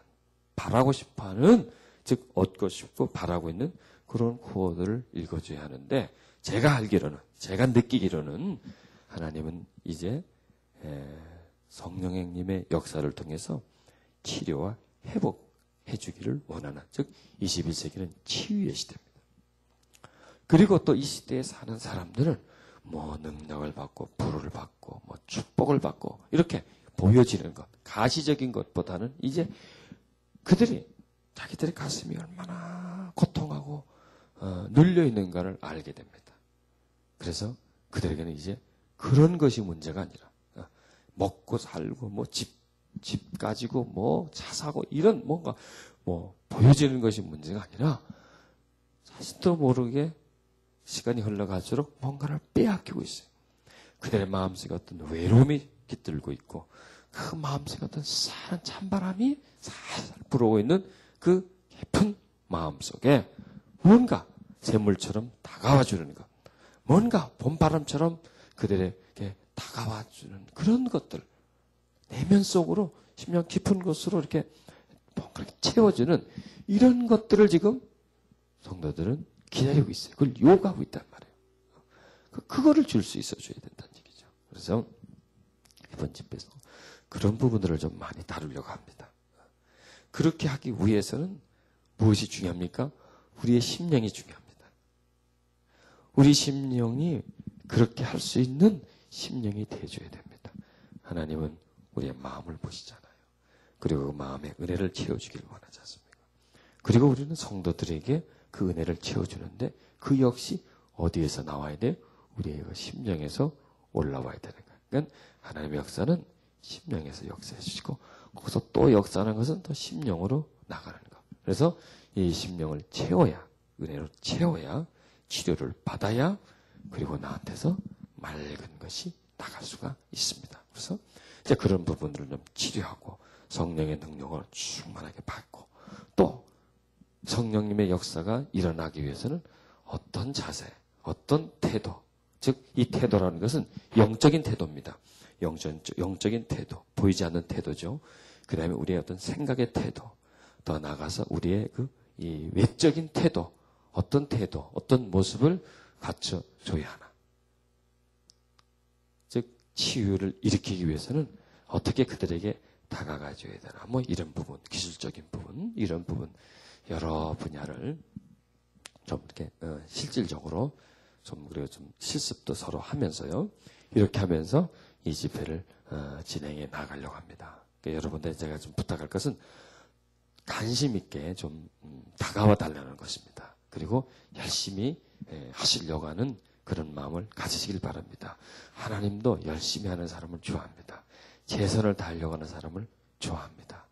바라고 싶어하는 즉 얻고 싶고 바라고 있는 그런 코드를 읽어줘야 하는데 제가 알기로는 제가 느끼기로는 하나님은 이제 성령님의 역사를 통해서 치료와 회복해 주기를 원하는 즉 21세기는 치유의 시대입니다. 그리고 또 이 시대에 사는 사람들은 뭐 능력을 받고 불을 받고 뭐 축복을 받고 이렇게 보여지는 것 가시적인 것보다는 이제 그들이 자기들의 가슴이 얼마나 고통하고 눌려 있는가를 알게 됩니다. 그래서 그들에게는 이제 그런 것이 문제가 아니라 먹고 살고 뭐 집 가지고 뭐 차 사고 이런 뭔가 뭐 보여지는 것이 문제가 아니라 자신도 모르게 시간이 흘러갈수록 뭔가를 빼앗기고 있어요. 그들의 마음속에 어떤 외로움이 깃들고 있고 그 마음속에 어떤 싸한 찬바람이 살살 불어오고 있는 그 깊은 마음속에 뭔가 샘물처럼 다가와주는 것 뭔가 봄바람처럼 그들에게 다가와주는 그런 것들 내면 속으로 심령 깊은 곳으로 이렇게 뭔가 채워주는 이런 것들을 지금 성도들은 기다리고 있어요. 그걸 요구하고 있단 말이에요. 그거를 줄 수 있어줘야 된다는 얘기죠. 그래서 이번 집회에서. 그런 부분들을 좀 많이 다루려고 합니다. 그렇게 하기 위해서는 무엇이 중요합니까? 우리의 심령이 중요합니다. 우리 심령이 그렇게 할 수 있는 심령이 되어줘야 됩니다. 하나님은 우리의 마음을 보시잖아요. 그리고 그 마음에 은혜를 채워주기를 원하지 않습니까? 그리고 우리는 성도들에게 그 은혜를 채워주는데 그 역시 어디에서 나와야 돼? 우리의 그 심령에서 올라와야 되는 거예요. 그러니까 하나님의 역사는 심령에서 역사해 주시고 거기서 또 역사하는 것은 또 심령으로 나가는 것. 그래서 이 심령을 채워야, 은혜로 채워야 치료를 받아야 그리고 나한테서 맑은 것이 나갈 수가 있습니다. 그래서 이제 그런 부분들을 좀 치료하고 성령의 능력을 충만하게 받고 또 성령님의 역사가 일어나기 위해서는 어떤 자세, 어떤 태도, 즉 이 태도라는 것은 영적인 태도입니다. 영적인 태도, 보이지 않는 태도죠. 그 다음에 우리의 어떤 생각의 태도, 더 나아가서 우리의 이 외적인 태도, 어떤 모습을 갖춰줘야 하나. 즉 치유를 일으키기 위해서는 어떻게 그들에게 다가가줘야 되나. 뭐 이런 부분, 기술적인 부분, 이런 부분 여러 분야를 좀 이렇게 실질적으로 좀 그리고 좀 실습도 서로 하면서요. 이렇게 하면서 이 집회를 진행해 나가려고 합니다. 그러니까 여러분들 제가 좀 부탁할 것은 관심 있게 좀 다가와 달라는 것입니다. 그리고 열심히 하시려고 하는 그런 마음을 가지시길 바랍니다. 하나님도 열심히 하는 사람을 좋아합니다. 최선을 다하려고 하는 사람을 좋아합니다.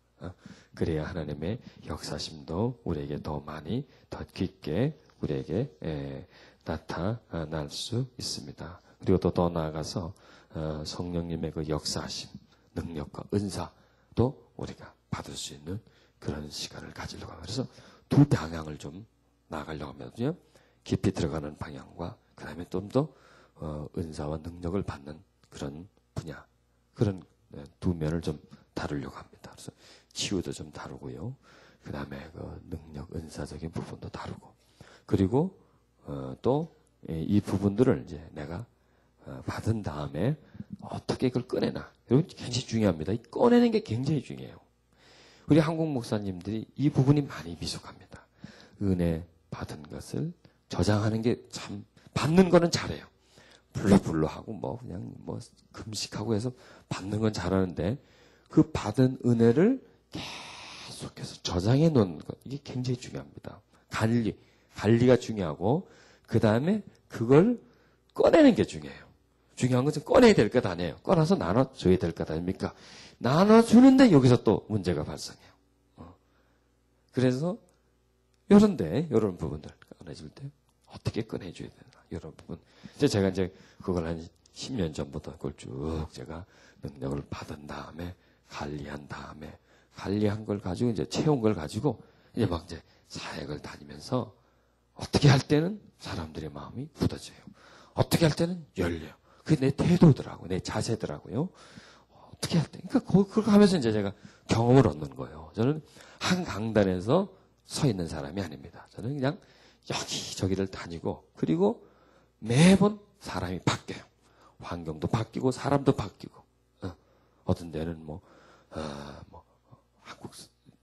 그래야 하나님의 역사심도 우리에게 더 많이, 더 깊게 우리에게 나타날 수 있습니다. 그리고 또 더 나아가서 성령님의 그 역사하심, 능력과 은사도 우리가 받을 수 있는 그런 시간을 가지려고 합니다. 그래서 두 방향을 좀 나아가려고 하면요. 깊이 들어가는 방향과 그 다음에 좀 더 은사와 능력을 받는 그런 분야, 그런 두 면을 좀 다루려고 합니다. 그래서 치유도 좀 다루고요. 그 다음에 그 능력, 은사적인 부분도 다루고, 그리고 또 이 부분들을 이제 내가 받은 다음에 어떻게 그걸 꺼내나. 이건 굉장히 중요합니다. 이 꺼내는 게 굉장히 중요해요. 우리 한국 목사님들이 이 부분이 많이 미숙합니다. 은혜 받은 것을 저장하는 게 참, 받는 거는 잘해요. 불러불러 하고 그냥 금식하고 해서 받는 건 잘하는데 그 받은 은혜를 계속해서 저장해 놓는 것, 이게 굉장히 중요합니다. 관리가 중요하고 그 다음에 그걸 꺼내는 게 중요해요. 중요한 것은 꺼내야 될 것 아니에요. 꺼내서 나눠줘야 될 것 아닙니까? 나눠주는데 여기서 또 문제가 발생해요. 그래서 이런 부분들 꺼내줄 때 어떻게 꺼내줘야 되나, 이런 부분. 제가 이제 그걸 한 10년 전부터 그걸 쭉 제가 능력을 받은 다음에 관리한 다음에 관리한 걸 가지고 이제 채운 걸 가지고 이제 막 이제 사역을 다니면서 어떻게 할 때는 사람들의 마음이 굳어져요. 어떻게 할 때는 열려요. 그게 내 태도더라고요. 내 자세더라고요. 어떻게 할 때. 그러니까 그렇게 하면서 이제 제가 경험을 얻는 거예요. 저는 한 강단에서 서 있는 사람이 아닙니다. 저는 그냥 여기저기를 다니고 그리고 매번 사람이 바뀌어요. 환경도 바뀌고 사람도 바뀌고 어떤 데는 한국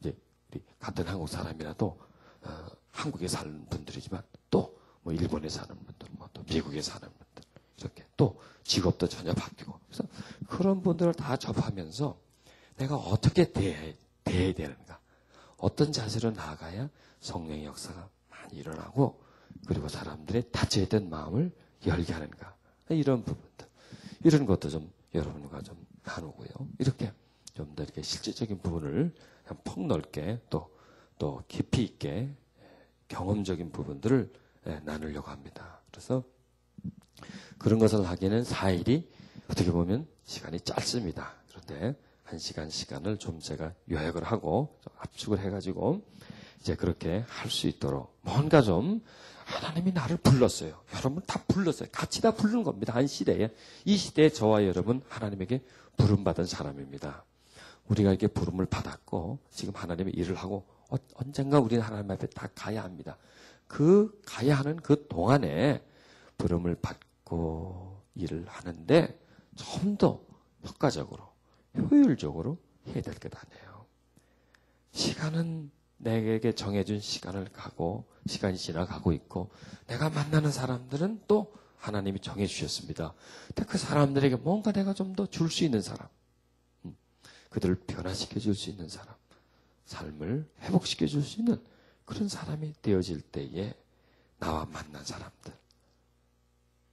이제 우리 같은 한국 사람이라도 한국에 사는 분들이지만 또 일본에 사는 분들, 또 미국에 사는 분들 이렇게 또 직업도 전혀 바뀌고 그래서 그런 분들을 다 접하면서 내가 어떻게 대해야 되는가, 어떤 자세로 나아가야 성령의 역사가 많이 일어나고 그리고 사람들의 닫혀야 된 마음을 열게 하는가, 이런 부분들, 이런 것도 좀 여러분과 좀 나누고요. 이렇게 좀 더 이렇게 실질적인 부분을 폭넓게 또 깊이 있게 경험적인 부분들을 나누려고 합니다. 그래서 그런 것을 하기에는 4일이 어떻게 보면 시간이 짧습니다. 그런데 1시간을 좀 제가 요약을 하고 좀 압축을 해가지고 이제 그렇게 할 수 있도록 뭔가 좀 하나님이 나를 불렀어요. 여러분 다 불렀어요. 같이 다 부르는 겁니다. 한 시대에. 이 시대에 저와 여러분 하나님에게 부름받은 사람입니다. 우리가 이렇게 부름을 받았고 지금 하나님의 일을 하고 언젠가 우리는 하나님 앞에 다 가야 합니다. 그 가야 하는 그 동안에 부름을 받고 일을 하는데 좀 더 효과적으로, 효율적으로 해야 될 것 아니에요. 시간은 내게 정해준 시간을 가고 시간이 지나가고 있고 내가 만나는 사람들은 또 하나님이 정해주셨습니다. 근데 그 사람들에게 뭔가 내가 좀 더 줄 수 있는 사람, 그들을 변화시켜 줄 수 있는 사람, 삶을 회복시켜 줄 수 있는 그런 사람이 되어질 때에 나와 만난 사람들,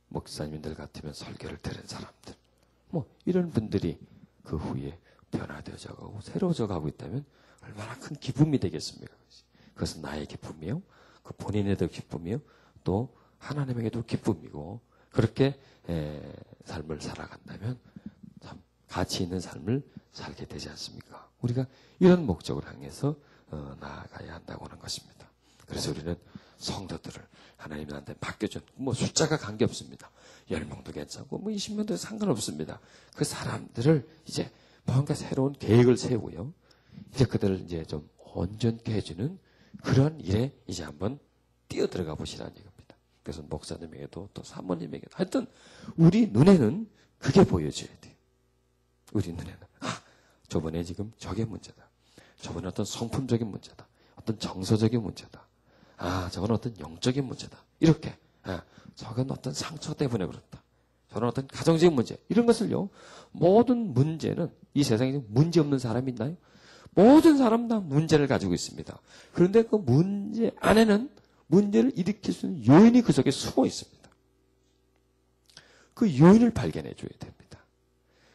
목사님들 같으면 설교를 들은 사람들, 뭐 이런 분들이 그 후에 변화되어져 가고 새로워져 가고 있다면 얼마나 큰 기쁨이 되겠습니까? 그것은 나의 기쁨이요, 그 본인에도 기쁨이요, 또 하나님에게도 기쁨이고, 그렇게 삶을 살아간다면 참 가치 있는 삶을 살게 되지 않습니까? 우리가 이런 목적을 향해서 나아가야 한다고 하는 것입니다. 그래서 우리는 성도들을 하나님한테 맡겨준, 뭐 숫자가 관계없습니다. 10명도 괜찮고 뭐 20명도 상관없습니다. 그 사람들을 이제 뭔가 새로운 계획을 세우고요, 이제 그들을 이제 좀 온전케 해주는 그런 일에 이제 한번 뛰어들어가 보시라는 얘기입니다. 그래서 목사님에게도 또 사모님에게도 하여튼 우리 눈에는 그게 보여줘야 돼요. 우리 눈에는 저번에 지금 저게 문제다. 저번에 어떤 성품적인 문제다. 어떤 정서적인 문제다. 저건 어떤 영적인 문제다. 이렇게 저건 어떤 상처 때문에 그렇다. 저는 어떤 가정적인 문제, 이런 것을요, 모든 문제는 이 세상에 문제 없는 사람이 있나요? 모든 사람 다 문제를 가지고 있습니다. 그런데 그 문제 안에는 문제를 일으킬 수 있는 요인이 그 속에 숨어 있습니다. 그 요인을 발견해 줘야 됩니다.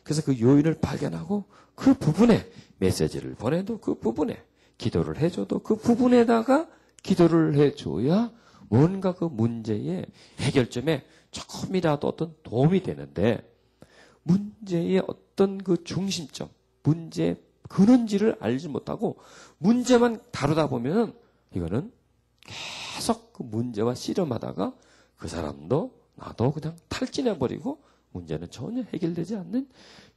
그래서 그 요인을 발견하고 그 부분에 메시지를 보내도 그 부분에 기도를 해줘도 그 부분에다가 기도를 해줘야 뭔가 그 문제의 해결점에 조금이라도 어떤 도움이 되는데, 문제의 어떤 그 중심점, 문제의 근원지를 알지 못하고 문제만 다루다 보면 이거는 계속 그 문제와 씨름하다가 그 사람도 나도 그냥 탈진해버리고 문제는 전혀 해결되지 않는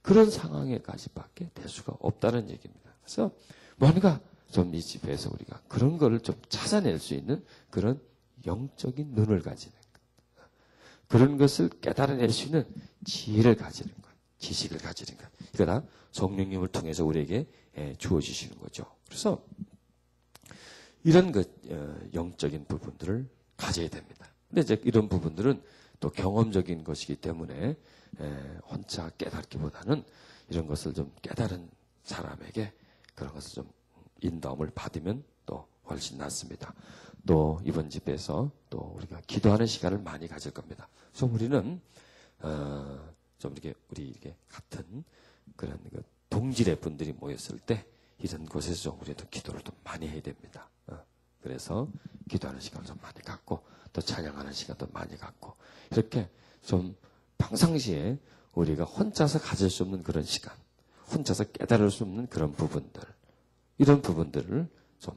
그런 상황에까지밖에 될 수가 없다는 얘기입니다. 그래서 뭔가 좀 이 집에서 우리가 그런 거를 좀 찾아낼 수 있는 그런 영적인 눈을 가지는 것, 그런 것을 깨달아낼 수 있는 지혜를 가지는 것, 지식을 가지는 것, 이거 다 성령님을 통해서 우리에게 주어지시는 거죠. 그래서 이런 영적인 부분들을 가져야 됩니다. 근데 이제 이런 부분들은 또 경험적인 것이기 때문에 혼자 깨닫기보다는 이런 것을 좀 깨달은 사람에게 그런 것을 좀 인도함을 받으면 또 훨씬 낫습니다. 또 이번 집에서 또 우리가 기도하는 시간을 많이 가질 겁니다. 그래서 우리는 좀 이렇게 우리 이렇게 같은 그런 동질의 분들이 모였을 때 이런 곳에서 좀 우리도 기도를 좀 많이 해야 됩니다. 그래서 기도하는 시간을 좀 많이 갖고 또 찬양하는 시간도 많이 갖고 이렇게 좀 평상시에 우리가 혼자서 가질 수 없는 그런 시간, 혼자서 깨달을 수 없는 그런 부분들, 이런 부분들을 좀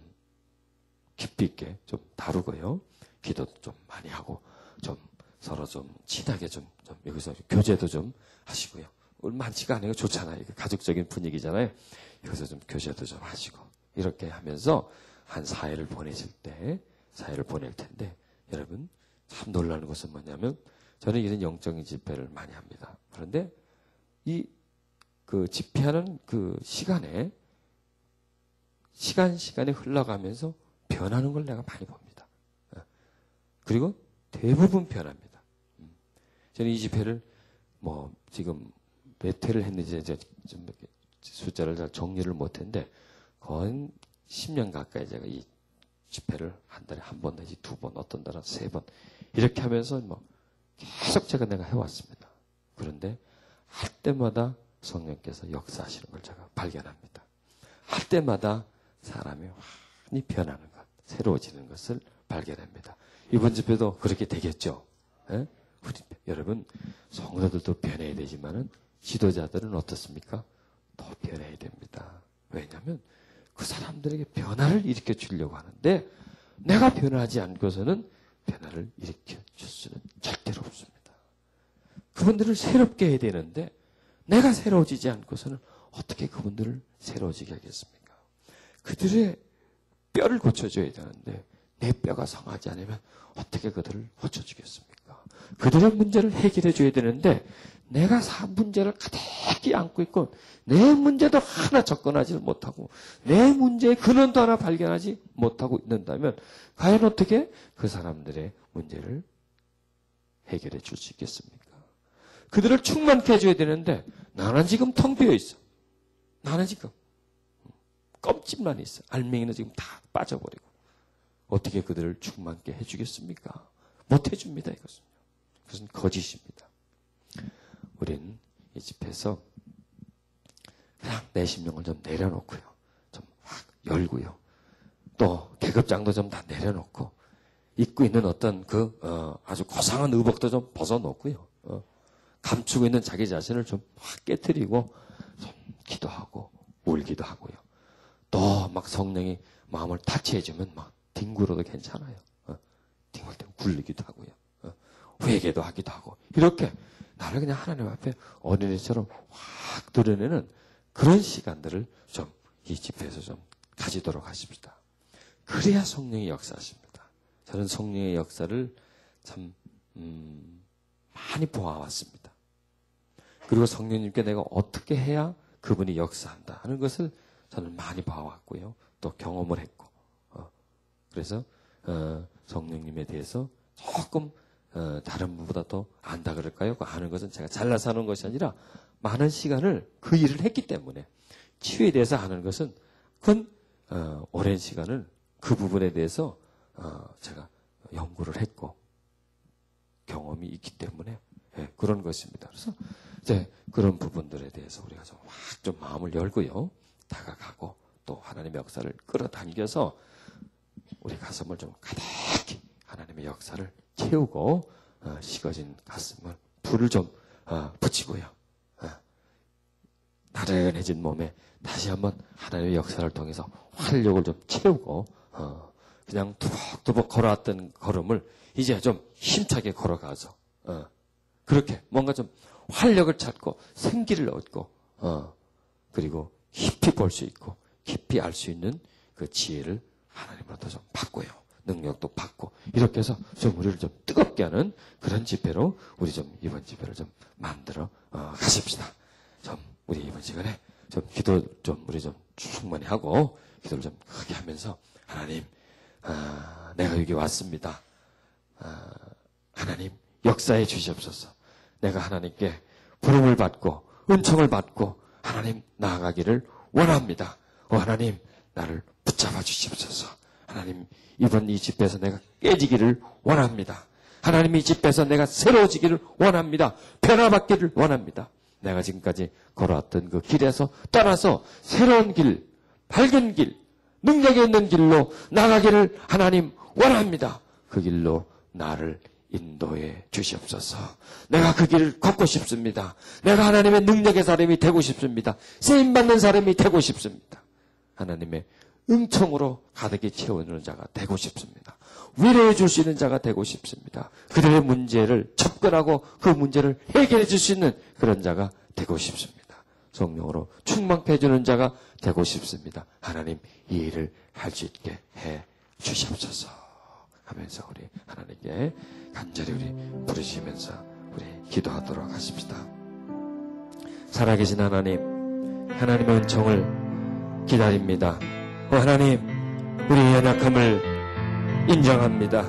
깊이 있게 좀 다루고요. 기도도 좀 많이 하고 좀 서로 좀 친하게 좀 여기서 교제도 좀 하시고요. 많지가 않아요. 좋잖아요. 가족적인 분위기잖아요. 여기서 좀 교제도 좀 하시고 이렇게 하면서 한 4일을 보내실 때, 4일을 보낼 텐데 여러분 참 놀라는 것은 뭐냐면 저는 이런 영적인 집회를 많이 합니다. 그런데 그 집회하는 그 시간에 시간이 흘러가면서 변하는 걸 내가 많이 봅니다. 그리고 대부분 변합니다. 저는 이 집회를 뭐 지금 몇 회를 했는지 이제 좀 숫자를 잘 정리를 못했는데 거의 10년 가까이 제가 이 집회를 한 달에 한 번 내지 2번, 어떤 달은 3번 이렇게 하면서 뭐 계속 내가 해왔습니다. 그런데 할 때마다 성령께서 역사하시는 걸 제가 발견합니다. 할 때마다 사람이 많이 변하는 것, 새로워지는 것을 발견합니다. 이번 집회도 그렇게 되겠죠. 예? 여러분 성도들도 변해야 되지만은 지도자들은 어떻습니까? 더 변해야 됩니다. 왜냐하면 그 사람들에게 변화를 일으켜 주려고 하는데 내가 변하지 않고서는 변화를 일으켜 줄 수는 절대로 없습니다. 그분들을 새롭게 해야 되는데 내가 새로워지지 않고서는 어떻게 그분들을 새로워지게 하겠습니까? 그들의 뼈를 고쳐줘야 되는데 내 뼈가 성하지 않으면 어떻게 그들을 고쳐주겠습니까? 주겠습니까? 그들의 문제를 해결해 줘야 되는데 내가 문제를 가득히 안고 있고 내 문제도 하나 접근하지 못하고 내 문제의 근원도 하나 발견하지 못하고 있는다면 과연 어떻게 그 사람들의 문제를 해결해 줄 수 있겠습니까? 그들을 충만케 해줘야 되는데 나는 지금 텅 비어 있어. 나는 지금 껌집만 있어. 알맹이는 지금 다 빠져버리고 어떻게 그들을 충만케 해주겠습니까? 못 해줍니다. 이것은 거짓입니다. 우린 이 집에서 그냥 내 심령을 좀 내려놓고요. 좀 확 열고요. 또 계급장도 좀 다 내려놓고 입고 있는 어떤 아주 고상한 의복도 좀 벗어놓고요. 감추고 있는 자기 자신을 좀 확 깨트리고 좀 기도하고 울기도 하고요. 또 막 성령이 마음을 타치해주면 막 뒹굴어도 괜찮아요. 뒹굴대고 굴리기도 하고요. 회개도 하기도 하고 이렇게 나를 그냥 하나님 앞에 어린이처럼 확 드러내는 그런 시간들을 좀 이 집회에서 좀 가지도록 하십시다. 그래야 성령이 역사하십니다. 저는 성령의 역사를 참 많이 보아왔습니다. 그리고 성령님께 내가 어떻게 해야 그분이 역사한다 하는 것을 저는 많이 봐왔고요. 또 경험을 했고 그래서 성령님에 대해서 조금 다른 분보다 더 안다 그럴까요? 아는 것은 제가 잘나서 하는 것이 아니라 많은 시간을 그 일을 했기 때문에 치유에 대해서 아는 것은 그건 오랜 시간을 그 부분에 대해서 제가 연구를 했고 경험이 있기 때문에 그런 것입니다. 그래서 이제 그런 부분들에 대해서 우리가 좀 확 좀 마음을 열고요. 다가가고 또 하나님의 역사를 끌어당겨서 우리 가슴을 좀 가득히 하나님의 역사를 채우고 식어진 가슴을 불을 좀 붙이고요. 나른해진 몸에 다시 한번 하나님의 역사를 통해서 활력을 좀 채우고 그냥 두벅두벅 걸어왔던 걸음을 이제 좀 힘차게 걸어가서 그렇게 뭔가 좀 활력을 찾고 생기를 얻고 그리고 깊이 볼 수 있고 깊이 알 수 있는 그 지혜를 하나님으로부터 좀 받고요. 능력도 받고 이렇게 해서 좀 우리를 좀 뜨겁게 하는 그런 집회로 우리 좀 이번 집회를 좀 만들어 가십시다. 좀 우리 이번 시간에 좀 기도 좀 우리 좀 충만히 하고 기도를 좀 크게 하면서 하나님 내가 여기 왔습니다. 하나님 역사해 주시옵소서. 내가 하나님께 부름을 받고 은총을 받고 하나님 나아가기를 원합니다. 하나님 나를 붙잡아 주시옵소서. 하나님 이번 이 집회에서 내가 깨지기를 원합니다. 하나님 이 집회에서 내가 새로워지기를 원합니다. 변화받기를 원합니다. 내가 지금까지 걸어왔던 그 길에서 떠나서 새로운 길, 밝은 길, 능력이 있는 길로 나가기를 하나님 원합니다. 그 길로 나를 인도해 주시옵소서. 내가 그 길을 걷고 싶습니다. 내가 하나님의 능력의 사람이 되고 싶습니다. 쓰임받는 사람이 되고 싶습니다. 하나님의 은총으로 가득히 채워주는 자가 되고 싶습니다. 위로해 줄 수 있는 자가 되고 싶습니다. 그들의 문제를 접근하고 그 문제를 해결해 줄 수 있는 그런 자가 되고 싶습니다. 성령으로 충만케 해주는 자가 되고 싶습니다. 하나님 이 일을 할 수 있게 해 주시옵소서 하면서 우리 하나님께 간절히 우리 부르시면서 우리 기도하도록 하십시다. 살아계신 하나님, 하나님의 은총을 기다립니다. 하나님, 우리의 연약함을 인정합니다.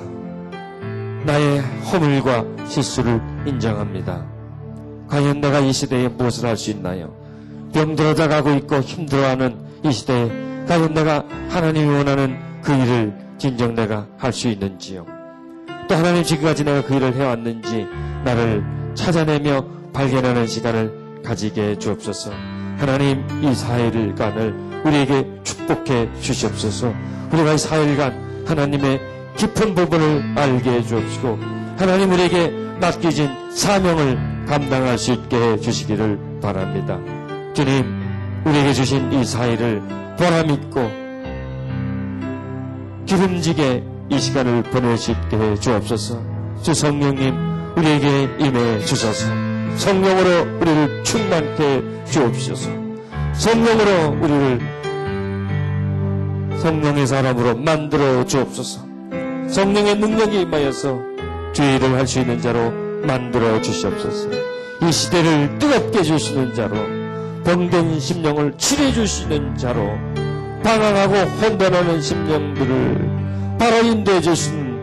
나의 허물과 실수를 인정합니다. 과연 내가 이 시대에 무엇을 할 수 있나요? 병들어져 가고 있고 힘들어하는 이 시대에 과연 내가 하나님이 원하는 그 일을 진정 내가 할 수 있는지요? 또 하나님 지금까지 내가 그 일을 해왔는지 나를 찾아내며 발견하는 시간을 가지게 해 주옵소서. 하나님 이 4일간을 우리에게 축복해 주시옵소서. 우리가 이 4일간 하나님의 깊은 부분을 알게 해 주옵시고 하나님 우리에게 맡겨진 사명을 감당할 수 있게 해 주시기를 바랍니다. 주님, 우리에게 주신 이 4일을 보람있고 기름지게 이 시간을 보낼 수 있게 해 주옵소서. 주 성령님, 우리에게 임해 주소서. 성령으로 우리를 충만케 해 주옵소서. 성령으로 우리를 성령의 사람으로 만들어 주옵소서. 성령의 능력이 임하여서 주의 일을 할 수 있는 자로 만들어 주시옵소서. 이 시대를 뜨겁게 해주시는 자로, 병든 심령을 치료해 주시는 자로, 방황하고 혼돈하는 심령들을 바로 인도해 주신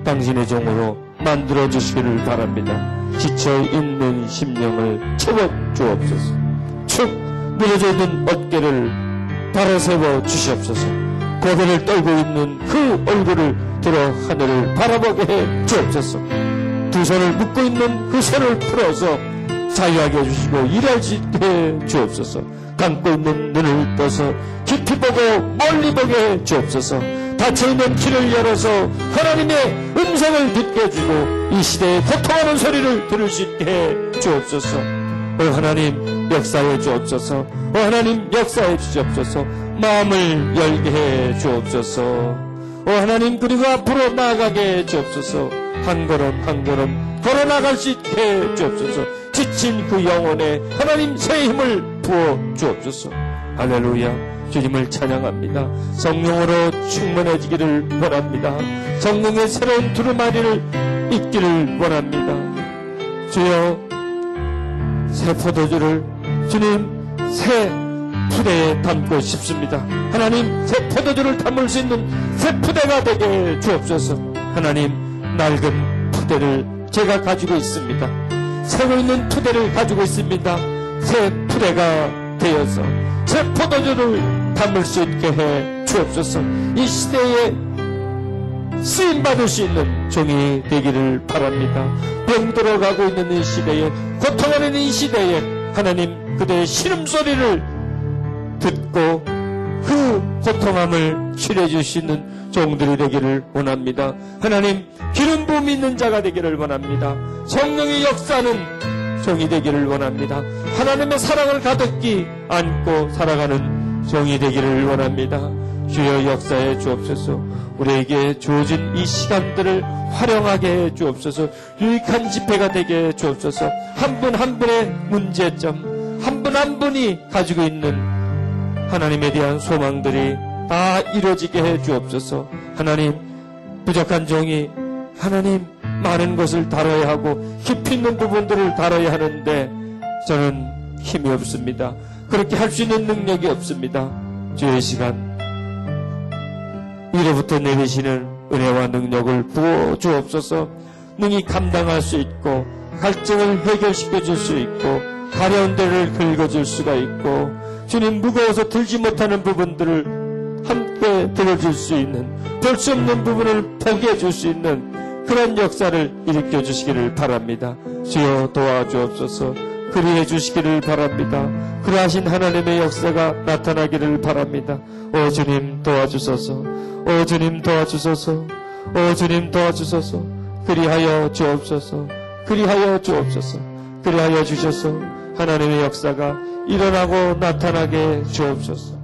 당신의 종으로 만들어 주시기를 바랍니다. 지쳐 있는 심령을 채워 주옵소서. 축 늘어져 있는 어깨를 바로 세워 주시옵소서. 고개를 떨고 있는 그 얼굴을 들어 하늘을 바라보게 해 주옵소서. 두 손을 묶고 있는 그 손을 풀어서 자유하게 해주시고 일할 수 있게 해 주옵소서. 감고 있는 눈을 떠서 깊이 보고 멀리 보게 해 주옵소서. 닫혀있는 길을 열어서 하나님의 음성을 듣게 해주고 이 시대에 고통하는 소리를 들을 수 있게 해 주옵소서. 오 하나님 역사해 주옵소서. 오 하나님 역사해 주옵소서. 마음을 열게 해 주옵소서. 오 하나님 그리고 앞으로 나아가게 해 주옵소서. 한 걸음 한 걸음 걸어 나갈 수 있게 해 주옵소서. 지친 그 영혼에 하나님 새 힘을 부어 주옵소서. 할렐루야. 주님을 찬양합니다. 성령으로 충만해지기를 원합니다. 성령의 새로운 두루마리를 입기를 원합니다. 주여, 새 포도주를 주님 새 푸대에 담고 싶습니다. 하나님 새 포도주를 담을 수 있는 새 푸대가 되게 주옵소서. 하나님 낡은 푸대를 제가 가지고 있습니다. 새고 있는 푸대를 가지고 있습니다. 새 푸대가 되어서 새 포도주를 담을 수 있게 해 주옵소서. 이 시대에 쓰임받을 수 있는 종이 되기를 바랍니다. 병들어가고 있는 이 시대에, 고통하는 이 시대에 하나님 그대의 신음소리를 듣고 그 고통함을 치료해 주시는 종들이 되기를 원합니다. 하나님 기름 부음 있는 자가 되기를 원합니다. 성령의 역사는 종이 되기를 원합니다. 하나님의 사랑을 가득히 안고 살아가는 종이 되기를 원합니다. 주여 역사해 주옵소서. 우리에게 주어진 이 시간들을 활용하게 해 주옵소서. 유익한 집회가 되게 해 주옵소서. 한 분 한 분의 문제점, 한 분 한 분이 가지고 있는 하나님에 대한 소망들이 다 이루어지게 해 주옵소서. 하나님 부족한 종이 하나님 많은 것을 다뤄야 하고 깊이 있는 부분들을 다뤄야 하는데 저는 힘이 없습니다. 그렇게 할 수 있는 능력이 없습니다. 주의 시간 위로부터 내리시는 은혜와 능력을 부어 주옵소서. 능히 감당할 수 있고 갈증을 해결시켜 줄 수 있고 가려운 데를 긁어줄 수가 있고 주님 무거워서 들지 못하는 부분들을 함께 들어줄 수 있는, 볼 수 없는 부분을 보게 해줄 수 있는 그런 역사를 일으켜 주시기를 바랍니다. 주여 도와주옵소서. 그리해 주시기를 바랍니다. 그러하신 하나님의 역사가 나타나기를 바랍니다. 오 주님 도와주소서. 오 주님 도와주소서. 오 주님 도와주소서. 그리하여 주옵소서. 그리하여 주옵소서. 그리하여 주셔서 하나님의 역사가 일어나고 나타나게 주옵소서.